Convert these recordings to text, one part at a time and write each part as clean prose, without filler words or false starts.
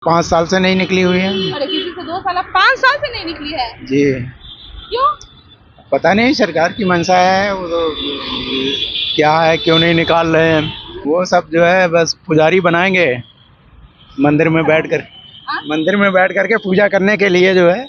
5 साल से नहीं निकली हुई है। अरे किसी से 2 साल, अब 5 साल से नहीं निकली है। जी क्यों? पता नहीं, सरकार की मंशा है वो तो, क्या है क्यों नहीं निकाल रहे हैं। वो सब जो है बस पुजारी बनाएंगे मंदिर में बैठकर, मंदिर में बैठ करके पूजा करने के लिए जो है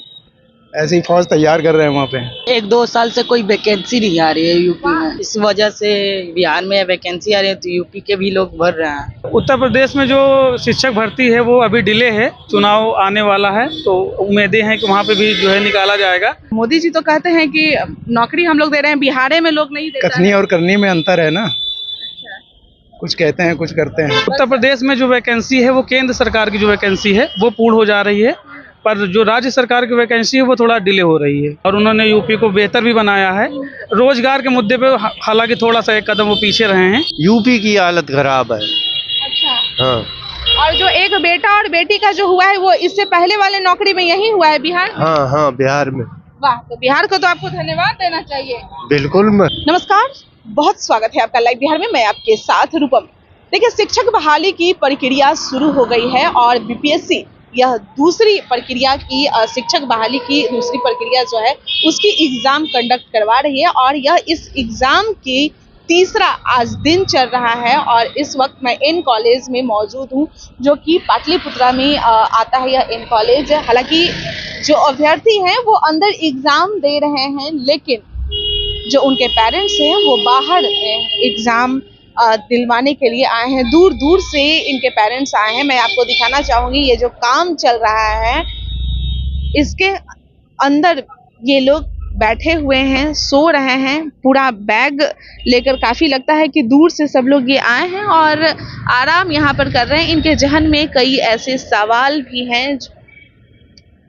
ऐसी फौज तैयार कर रहे हैं वहाँ पे। 1-2 साल से कोई वैकेंसी नहीं आ रही है यूपी में, इस वजह से बिहार में वैकेंसी आ रही है तो यूपी के भी लोग भर रहे हैं। उत्तर प्रदेश में जो शिक्षक भर्ती है वो अभी डिले है, चुनाव आने वाला है तो उम्मीदें हैं कि वहाँ पे भी जो है निकाला जाएगा। मोदी जी तो कहते हैं कि नौकरी हम लोग दे रहे हैं, बिहार में लोग नहीं देता कथनी है। और करनी में अंतर है ना, कुछ कहते हैं कुछ करते हैं। उत्तर प्रदेश में जो वैकेंसी है वो केंद्र सरकार की जो वैकेंसी है वो पूर्ण हो जा रही है, पर जो राज्य सरकार की वैकेंसी है वो थोड़ा डिले हो रही है। और उन्होंने यूपी को बेहतर भी बनाया है रोजगार के मुद्दे पे, हालांकि थोड़ा सा एक कदम वो पीछे रहे हैं। यूपी की हालत खराब है। अच्छा। हाँ और जो एक बेटा और बेटी का जो हुआ है वो इससे पहले वाले नौकरी में यही हुआ है बिहार में? हाँ हाँ बिहार में। वाह, तो बिहार को तो आपको धन्यवाद देना चाहिए। बिल्कुल। नमस्कार, बहुत स्वागत है आपका लाइव बिहार में। मैं आपके साथ रूपम। देखिए, शिक्षक बहाली की प्रक्रिया शुरू हो गई है और बीपीएससी यह दूसरी प्रक्रिया की शिक्षक बहाली की दूसरी प्रक्रिया जो है उसकी एग्जाम कंडक्ट करवा रही है और यह इस एग्जाम की तीसरा आज दिन चल रहा है। और इस वक्त मैं एन कॉलेज में मौजूद हूँ जो कि पाटलिपुत्रा में आता है यह एन कॉलेज। हालांकि जो अभ्यर्थी हैं वो अंदर एग्जाम दे रहे हैं, लेकिन जो उनके पेरेंट्स हैं वो बाहर एग्जाम दिलवाने के लिए आए हैं। दूर दूर से इनके पेरेंट्स आए हैं। मैं आपको दिखाना चाहूंगी ये जो काम चल रहा है इसके अंदर ये लोग बैठे हुए हैं, सो रहे हैं, पूरा बैग लेकर। काफी लगता है कि दूर से सब लोग ये आए हैं और आराम यहाँ पर कर रहे हैं। इनके जहन में कई ऐसे सवाल भी हैं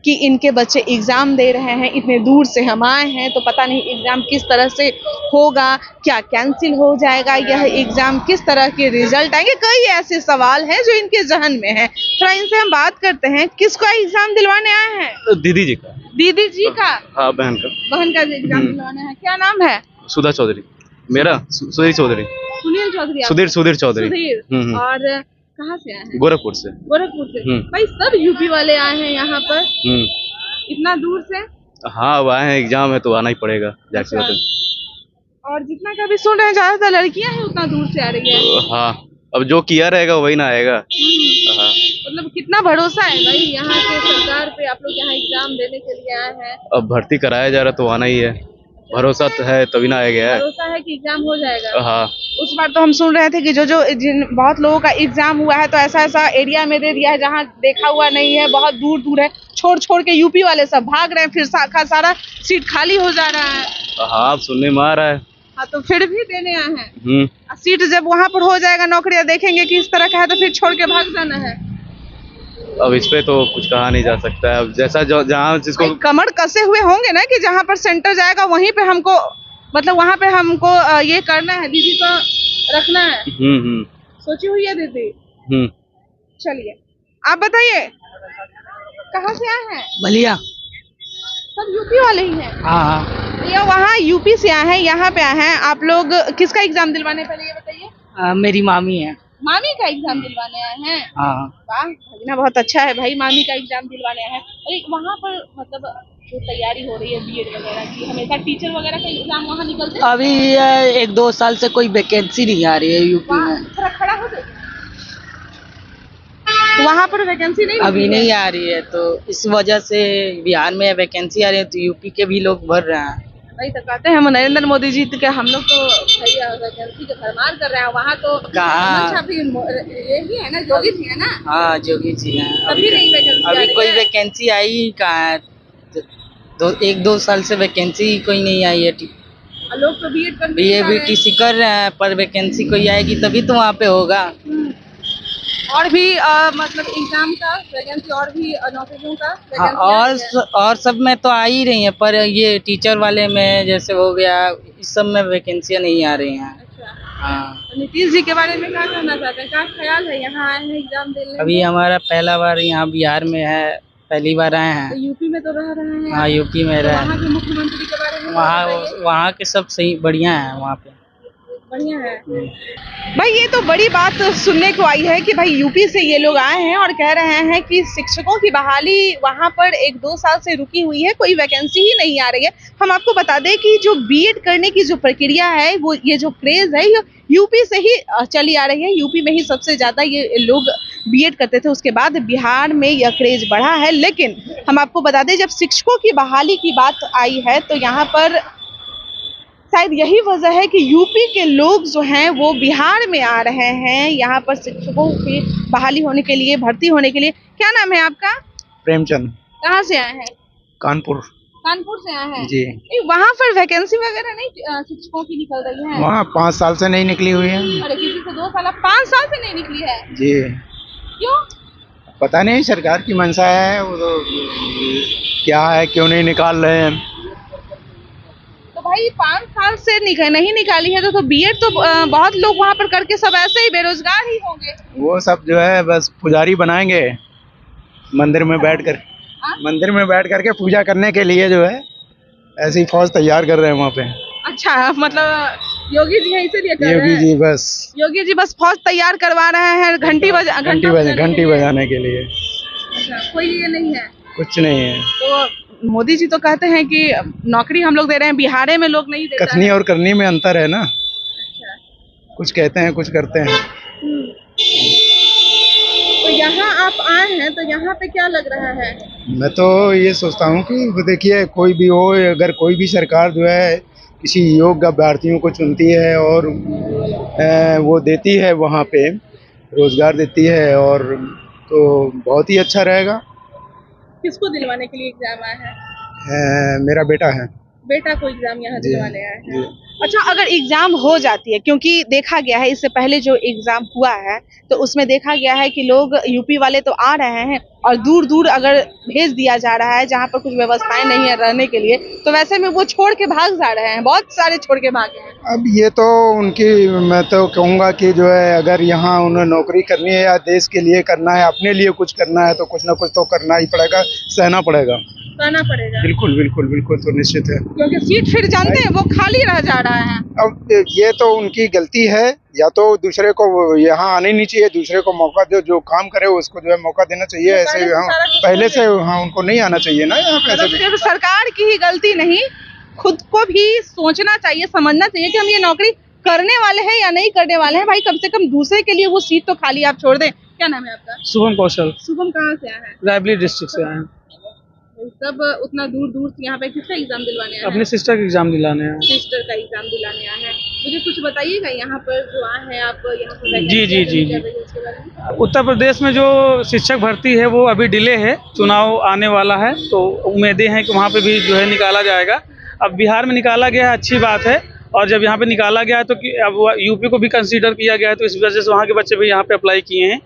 कि इनके बच्चे एग्जाम दे रहे हैं, इतने दूर से हम आए हैं तो पता नहीं एग्जाम किस तरह से होगा, क्या कैंसिल हो जाएगा यह एग्जाम, किस तरह के रिजल्ट आएंगे। कई ऐसे सवाल हैं जो इनके जहन में हैं। थोड़ा इनसे हम बात करते हैं। किसका एग्जाम दिलवाने आए हैं? दीदी जी का। दीदी जी का? हाँ, बहन का। बहन का एग्जाम दिलवाना है। क्या नाम है? सुधा चौधरी। मेरा सुधीर चौधरी। सुनील चौधरी। सुधीर चौधरी। सुधीर। और कहाँ से आए हैं? गोरखपुर से। गोरखपुर से। भाई सब यूपी वाले आए हैं यहाँ पर, इतना दूर से? हाँ, अब आए हैं, एग्जाम है तो आना ही पड़ेगा। अच्छा। और जितना का भी सुन रहे हैं ज्यादातर लड़कियां हैं, उतना दूर से आ रही है। हाँ, अब जो किया रहेगा वही ना आएगा। हाँ। मतलब कितना भरोसा है भाई यहाँ के सरकार पे, आप लोग यहाँ एग्जाम देने के लिए आए हैं। अब भर्ती कराया जा रहा तो आना ही है, भरोसा तो है तभी ना आया गया है। भरोसा है कि एग्जाम हो जाएगा। हाँ। उस बार तो हम सुन रहे थे कि जो जिन बहुत लोगों का एग्जाम हुआ है तो ऐसा एरिया में दे दिया है जहाँ देखा हुआ नहीं है, बहुत दूर दूर है, छोड़ के यूपी वाले सब भाग रहे हैं, फिर सारा सीट खाली हो जा रहा है। हाँ, अब सुनने में आ रहा है। हाँ, तो फिर भी देने आए हैं। सीट जब वहाँ पर हो जाएगा, नौकरियाँ देखेंगे कि इस तरह का है तो फिर छोड़ के भाग जाना है। अब इस पे तो कुछ कहा नहीं जा सकता है। अब जैसा जहाँ जिसको कमर कसे हुए होंगे ना कि जहाँ पर सेंटर जाएगा वहीं पे हमको, मतलब वहाँ पे हमको ये करना है, दीदी को रखना है। सोची हुई है दीदी। चलिए आप बताइए, कहाँ से आए हैं? बलिया। सब यूपी वाले ही हैं? हाँ। ये वहाँ यूपी से आए हैं, यहाँ पे आए हैं। आप लोग किसका एग्जाम दिलवाने, पहले ये बताइए। मेरी मामी है। मामी का एग्जाम दिलवाने आए हैं? हाँ। वाह भगीना, बहुत अच्छा है भाई, मामी का एग्जाम दिलवाने आए हैं। अरे वहाँ पर मतलब जो तैयारी हो रही है बीएड वगैरह की, हमेशा टीचर वगैरह का एग्जाम वहाँ निकलते हैं? अभी 1-2 साल से कोई वैकेंसी नहीं आ रही है यूपी में। थोड़ा खड़ा हो जाए। वहाँ पर वैकेंसी नहीं अभी नहीं आ रही है तो इस वजह से बिहार में वैकेंसी आ रही है तो यूपी के भी लोग भर रहे हैं। भाई तो कहते हैं हम नरेंद्र मोदी जी के, हम लोग तो भैया वैकेंसी के भरमार कर रहे हैं। वहाँ तो कहाँ? यही है ना, योगी जी है ना? हाँ, योगी जी हैं। अभी नहीं वैकेंसी आ अभी रही कोई है। वैकेंसी आई ही कहाँ है? 1-2 साल से वैकेंसी कोई नहीं आई है। लोग तो बीएड कर बीटीसी कर रहे हैं पर वैकेंसी कोई आएगी तभी तो वहाँ पे होगा। और भी मतलब एग्जाम का वैकेंसी, और भी नौकरियों का हाँ, और सब में तो आ ही रही है, पर ये टीचर वाले में जैसे हो गया, इस सब में वैकेंसियाँ नहीं आ रही हैं। अच्छा। हाँ। तो नीतीश जी के बारे में क्या कहना चाहते हैं, क्या ख्याल है? यहाँ आए हैं एग्जाम देने। अभी हमारा पहला बार यहाँ बिहार में है, पहली बार आए हैं। तो यूपी में तो रह रहे हैं। हाँ, यूपी में तो रहे। वहाँ के मुख्यमंत्री के बारे में वहाँ के सब सही बढ़िया है वहाँ पे। बढ़िया है भाई। ये तो बड़ी बात सुनने को आई है कि भाई यूपी से ये लोग आए हैं और कह रहे हैं कि शिक्षकों की बहाली वहां पर 1-2 साल से रुकी हुई है, कोई वैकेंसी ही नहीं आ रही है। हम आपको बता दें कि जो बीएड करने की जो प्रक्रिया है, वो ये जो क्रेज है, ये यूपी से ही चली आ रही है। यूपी में ही सबसे ज्यादा ये लोग बीएड करते थे, उसके बाद बिहार में यह क्रेज बढ़ा है। लेकिन हम आपको बता दें, जब शिक्षकों की बहाली की बात आई है तो यहाँ पर शायद यही वजह है कि यूपी के लोग जो हैं वो बिहार में आ रहे हैं, यहाँ पर शिक्षकों की बहाली होने के लिए, भर्ती होने के लिए। क्या नाम है आपका? प्रेमचंद। कहाँ से आए हैं? कानपुर। कानपुर से आए हैं जी। वहाँ पर वैकेंसी वगैरह नहीं शिक्षकों की निकल रही है? वहाँ 5 साल से नहीं निकली हुई है। अरे किसी से 2 साल, 5 साल से नहीं निकली है? जी। क्यों? पता नहीं, सरकार की मंशा है, वो तो क्या है, क्यों नहीं निकाल रहे हैं। तो भाई 5 साल से नहीं निकाली है तो बीएड तो बहुत लोग वहाँ पर करके सब ऐसे ही बेरोजगार ही होंगे। वो सब जो है बस पुजारी बनाएंगे मंदिर में बैठकर, मंदिर में बैठ करके पूजा करने के लिए जो है ऐसी फौज तैयार कर रहे हैं वहाँ पे। अच्छा, मतलब योगी जी है इसीलिए कर रहे योगी हैं? जी बस फौज तैयार करवा रहे हैं घंटी बजाने के लिए। अच्छा, कोई ये नहीं है? कुछ नहीं है। तो मोदी जी तो कहते हैं कि नौकरी हम लोग दे रहे हैं, बिहार में लोग नहीं देते। कथनी और करनी में अंतर है ना। अच्छा। कुछ कहते हैं, कुछ करते हैं। तो यहाँ आप आए हैं तो यहाँ पे क्या लग रहा है? मैं तो ये सोचता हूँ कि वो देखिए, कोई भी हो, अगर कोई भी सरकार जो है किसी योग्य अभ्यर्थियों को चुनती है और वो देती है, वहाँ पे रोजगार देती है, और तो बहुत ही अच्छा रहेगा। किसको दिलवाने के लिए एग्जाम आया है? मेरा बेटा है। बेटा को एग्जाम यहाँ जी, दिलवाने आया है। जी। अच्छा, अगर एग्जाम हो जाती है, क्योंकि देखा गया है इससे पहले जो एग्जाम हुआ है तो उसमें देखा गया है कि लोग यूपी वाले तो आ रहे हैं और दूर दूर अगर भेज दिया जा रहा है जहाँ पर कुछ व्यवस्थाएं नहीं है रहने के लिए, तो वैसे में वो छोड़ के भाग जा रहे हैं, बहुत सारे छोड़ के भागे हैं। अब ये तो उनकी, मैं तो कहूँगा कि जो है अगर यहाँ उन्हें नौकरी करनी है या देश के लिए करना है, अपने लिए कुछ करना है, तो कुछ ना कुछ तो करना ही पड़ेगा, सहना पड़ेगा। करना पड़ेगा। बिल्कुल बिल्कुल बिल्कुल, तो निश्चित है, क्योंकि सीट फिर जानते हैं वो खाली रह जा रहा है। अब ये तो उनकी गलती है, या तो दूसरे को यहाँ आने नहीं चाहिए, दूसरे को मौका दो, जो काम करे उसको जो है मौका देना चाहिए। ऐसे पहले से उनको नहीं आना चाहिए ना यहाँ पे। सिर्फ सरकार की ही गलती नहीं, खुद को भी सोचना चाहिए, समझना चाहिए कि हम ये नौकरी करने वाले हैं या नहीं करने वाले हैं। भाई कम से कम दूसरे के लिए वो सीट तो खाली आप छोड़ दें। क्या नाम है आपका? शुभम कौशल। शुभम कहाँ से आया है? रायबरेली डिस्ट्रिक्ट से आए हैं। सब उतना दूर दूर से यहाँ पे किसका एग्जाम दिलवाने आए हैं? अपने सिस्टर का एग्जाम दिलाने हैं। सिस्टर का एग्जाम दिलाने आए हैं। मुझे कुछ बताइएगा, यहाँ पर जो आए हैं आप, यहाँ पर जी। उत्तर प्रदेश में जो शिक्षक भर्ती है वो अभी डिले है, चुनाव आने वाला है तो उम्मीदें हैं कि वहाँ पे भी जो है निकाला जाएगा। अब बिहार में निकाला गया है, अच्छी बात है, और जब यहाँ पे निकाला गया है तो अब यूपी को भी कंसीडर किया गया है, तो इस वजह से वहाँ के बच्चे भी यहाँ पे अप्लाई किए हैं।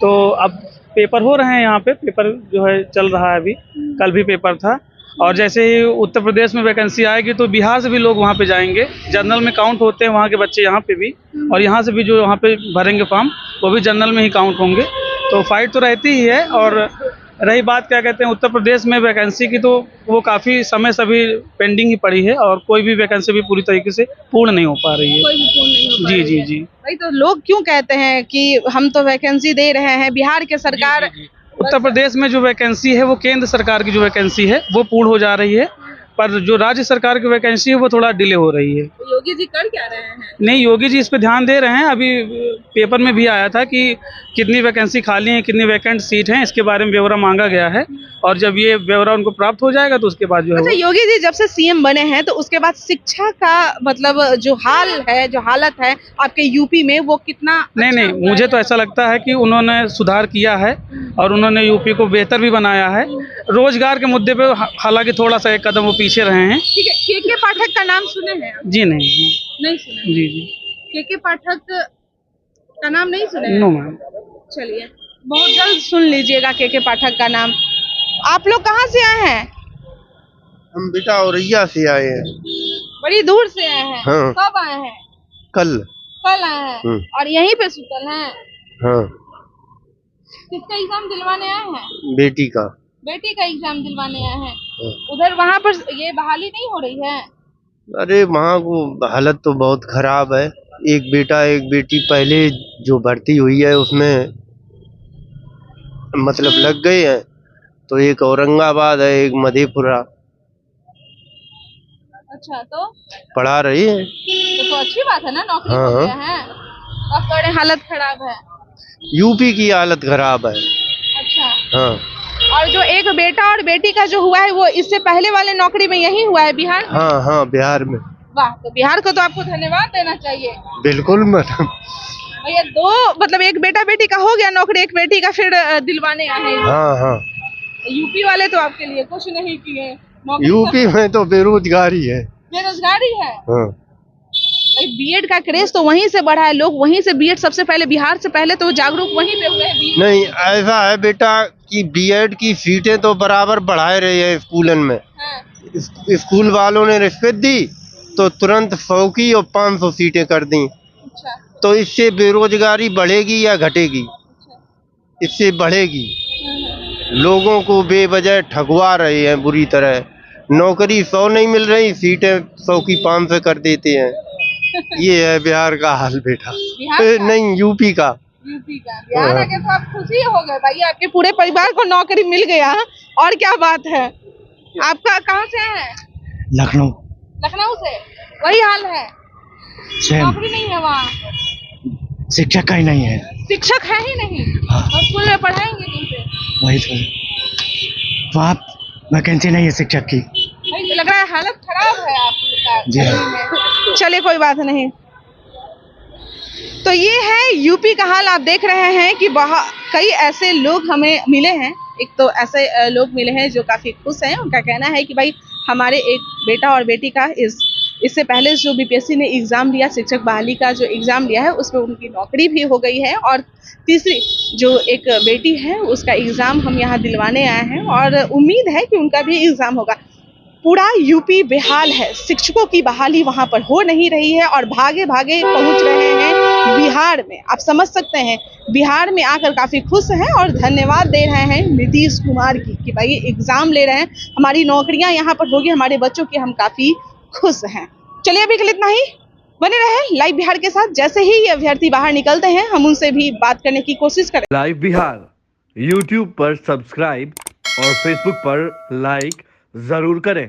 तो अब पेपर हो रहे हैं, यहाँ पे पेपर जो है चल रहा है, अभी कल भी पेपर था। और जैसे ही उत्तर प्रदेश में वैकेंसी आएगी तो बिहार से भी लोग वहाँ पे जाएंगे, जनरल में काउंट होते हैं वहाँ के बच्चे यहाँ पे भी, और यहाँ से भी जो वहाँ पे भरेंगे फॉर्म वो भी जनरल में ही काउंट होंगे। तो फाइट तो रहती ही है। और रही बात क्या कहते हैं उत्तर प्रदेश में वैकेंसी की, तो वो काफ़ी समय से अभी पेंडिंग ही पड़ी है और कोई भी वैकेंसी भी पूरी तरीके से पूर्ण नहीं हो पा रही है। कोई भी पूर्ण नहीं हो पा रही है। जी। भाई तो लोग क्यों कहते हैं कि हम तो वैकेंसी दे रहे हैं, बिहार के सरकार उत्तर प्रदेश में जो वैकेंसी है वो केंद्र सरकार की जो वैकेंसी है वो पूर्ण हो जा रही है, पर जो राज्य सरकार की वैकेंसी है वो थोड़ा डिले हो रही है। योगी जी कर क्या रहे हैं? नहीं, योगी जी इस पे ध्यान दे रहे हैं। अभी पेपर में भी आया था कि कितनी वैकेंसी खाली है, कितनी वैकेंट सीट हैं, इसके बारे में ब्यौरा मांगा गया है, और जब ये ब्यौरा उनको प्राप्त हो जाएगा तो उसके बाद जो है। अच्छा, योगी जी जब से सीएम बने हैं तो उसके बाद शिक्षा का मतलब जो हाल है, जो हालत है आपके यूपी में, वो कितना नहीं, मुझे तो ऐसा लगता है कि उन्होंने सुधार किया है और उन्होंने यूपी को बेहतर भी बनाया है। रोजगार के मुद्दे पे हालांकि थोड़ा सा एक कदम वो पीछे रहे हैं। ठीक है, के पाठक का नाम सुने हैं आप? जी नहीं सुने। जी। के पाठक का नाम नहीं सुने? No ma'am. चलिए, बहुत जल्द सुन लीजिएगा के पाठक का नाम। आप लोग कहाँ से आए हैं? हम बेटा औरैया से आए हैं। बड़ी दूर से आए हैं? हाँ। कब आए हैं? कल आए हैं। और यहीं पे सुतल हैं? हाँ। किसका एग्जाम दिलवाने आए हैं? बेटी का एग्जाम दिलवाने आए हैं। हाँ। उधर वहाँ पर ये बहाली नहीं हो रही है? अरे वहाँ को हालत तो बहुत खराब है, एक बेटा एक बेटी पहले जो भर्ती हुई है उसमें मतलब लग गए हैं, तो एक औरंगाबाद है, एक मधेपुरा अच्छा, तो पढ़ा रही है। तो अच्छी बात है ना, नौकरी हाँ, हो हाँ। गया है। अब कह रहे हालत खराब है। यूपी की हालत खराब है। अच्छा, हाँ और जो एक बेटा और बेटी का जो हुआ है वो इससे पहले वाले नौकरी में यही हुआ है बिहार में? हाँ हाँ, बिहार में। वाह, तो बिहार को तो आपको धन्यवाद देना चाहिए। बिल्कुल मैडम। भैया दो मतलब एक बेटा बेटी का हो गया नौकरी, एक बेटी का फिर दिलवाने आए। हाँ हाँ, यूपी वाले तो आपके लिए कुछ नहीं किए। नौकरी यूपी में तो बेरोजगारी है। बेरोजगारी है। हाँ। भाई बीएड का क्रेज तो वहीं से बढ़ा है, लोग वहीं से बीएड सबसे पहले, बिहार से पहले तो जागरूक वहीं पे हुए हैं। नहीं, ऐसा है बेटा कि बीएड की सीटें तो बराबर बढ़ाए रहे हैं स्कूलन में। हाँ। स्कूल वालों ने रिश्वत दी तो तुरंत 100 की और 500 सीटें कर दी। अच्छा, तो इससे बेरोजगारी बढ़ेगी या घटेगी? इससे बढ़ेगी। लोगों को बेवजह ठगवा रहे हैं बुरी तरह। नौकरी 100 नहीं मिल रही, सीटें 100 की 500 कर देते हैं। ये है बिहार का हाल बेटा। बिहार का? नहीं, यूपी का। यूपी का। बिहार आके तो आप खुशी हो गए भाई, आपके पूरे परिवार को नौकरी मिल गया, और क्या बात है। आपका कहाँ से है? लखनऊ लखनऊ से। वही हाल है, सेम, नौकरी नहीं है वहाँ, शिक्षक का ही नहीं है। शिक्षक है ही नहीं। हाँ। तो स्कूल में पढ़ाएंगे कैसे? वही तो, वहाँ वैकेंसी नहीं है शिक्षक की। भाई लग रहा है हालत खराब है आप लोग जी हाँ। का। चलिए कोई बात नहीं। तो ये है यूपी का हाल। आप देख रहे हैं कि कई ऐसे लोग हमें मिले हैं। एक तो ऐसे लोग मिले हैं जो काफ़ी खुश हैं। उनका कहना है कि भाई हमारे एक बेटा और बेटी का इससे पहले जो बीपीएससी ने एग्ज़ाम दिया, शिक्षक बहाली का जो एग्ज़ाम लिया है उसमें उनकी नौकरी भी हो गई है, और तीसरी जो एक बेटी है उसका एग्ज़ाम हम यहाँ दिलवाने आए हैं और उम्मीद है कि उनका भी एग्ज़ाम होगा। पूरा यूपी बेहाल है, शिक्षकों की बहाली वहाँ पर हो नहीं रही है और भागे भागे पहुँच रहे हैं बिहार में। आप समझ सकते हैं, बिहार में आकर काफ़ी खुश हैं और धन्यवाद दे रहे हैं नीतीश कुमार की कि भाई एग्ज़ाम ले रहे हैं, हमारी नौकरियाँ यहाँ पर होगी, हमारे बच्चों की हम काफ़ी खुश हैं। चलिए अभी के लिए इतना ही। बने रहे लाइव बिहार के साथ। जैसे ही ये अभ्यर्थी बाहर निकलते हैं हम उनसे भी बात करने की कोशिश करें। लाइव बिहार यूट्यूब पर सब्सक्राइब और फेसबुक पर लाइक जरूर करें।